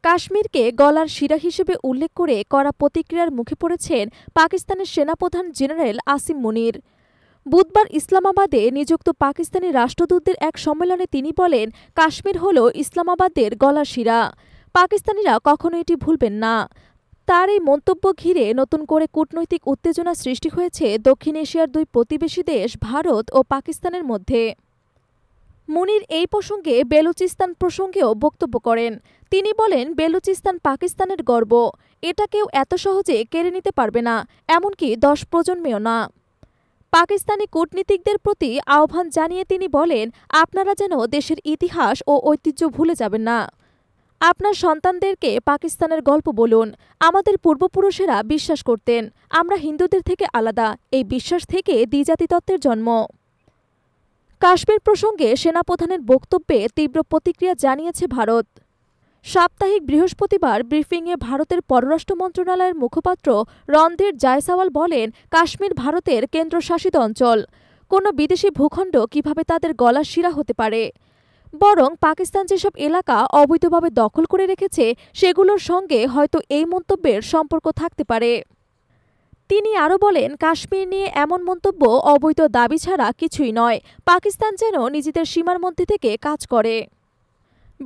কাশ্মীরকে গলার শিরা হিসেবে উল্লেখ করে কড়া প্রতিক্রিয়ার মুখে পড়েছেন পাকিস্তানের সেনাপ্রধান জেনারেল আসিম মুনির। বুধবার ইসলামাবাদে নিযুক্ত পাকিস্তানি রাষ্ট্রদূতদের এক সম্মেলনে তিনি বলেন, কাশ্মীর হল ইসলামাবাদের গলার শিরা। পাকিস্তানিরা কখনো এটি ভুলবেন না। তার এই মন্তব্য ঘিরে নতুন করে কূটনৈতিক উত্তেজনা সৃষ্টি হয়েছে দক্ষিণ এশিয়ার দুই প্রতিবেশী দেশ ভারত ও পাকিস্তানের মধ্যে। মুনির এই প্রসঙ্গে বেলুচিস্তান প্রসঙ্গেও বক্তব্য করেন। তিনি বলেন, বেলুচিস্তান পাকিস্তানের গর্ব, এটা কেউ এত সহজে কেড়ে নিতে পারবে না, এমনকি 10 প্রজন্মেও না। পাকিস্তানি কূটনীতিকদের প্রতি আহ্বান জানিয়ে তিনি বলেন, আপনারা যেন দেশের ইতিহাস ও ঐতিহ্য ভুলে যাবেন না। আপনার সন্তানদেরকে পাকিস্তানের গল্প বলুন। আমাদের পূর্বপুরুষেরা বিশ্বাস করতেন আমরা হিন্দুদের থেকে আলাদা, এই বিশ্বাস থেকে দ্বিজাতি তত্ত্বের জন্ম। কাশ্মীর প্রসঙ্গে সেনাপ্রধানের বক্তব্যে তীব্র প্রতিক্রিয়া জানিয়েছে ভারত। সাপ্তাহিক বৃহস্পতিবার ব্রিফিংয়ে ভারতের পররাষ্ট্র মন্ত্রণালয়ের মুখপাত্র রণধীর জয়সওয়াল বলেন, কাশ্মীর ভারতের কেন্দ্রশাসিত অঞ্চল। কোনো বিদেশি ভূখণ্ড কিভাবে তাদের গলার শিরা হতে পারে? বরং পাকিস্তান যেসব এলাকা অবৈধভাবে দখল করে রেখেছে সেগুলোর সঙ্গে হয়তো এই মন্তব্যের সম্পর্ক থাকতে পারে। তিনি আরও বলেন, কাশ্মীর নিয়ে এমন মন্তব্য অবৈধ দাবি ছাড়া কিছুই নয়। পাকিস্তান যেন নিজেদের সীমার মধ্যে থেকে কাজ করে।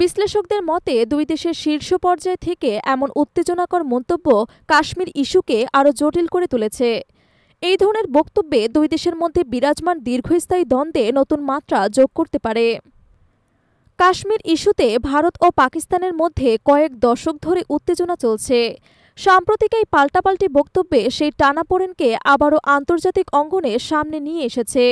বিশ্লেষকদের মতে দুই দেশের শীর্ষ পর্যায় থেকে এমন উত্তেজনাকর মন্তব্য কাশ্মীর ইস্যুকে আরও জটিল করে তুলেছে। এই ধরনের বক্তব্যে দুই দেশের মধ্যে বিরাজমান দীর্ঘস্থায়ী দ্বন্দ্বে নতুন মাত্রা যোগ করতে পারে। কাশ্মীর ইস্যুতে ভারত ও পাকিস্তানের মধ্যে কয়েক দশক ধরে উত্তেজনা চলছে। সাম্প্রতিক এই পাল্টাপাল্টি বক্তব্যে সেই টানাপোড়েনকে আবারও আন্তর্জাতিক অঙ্গনে সামনে নিয়ে এসেছে।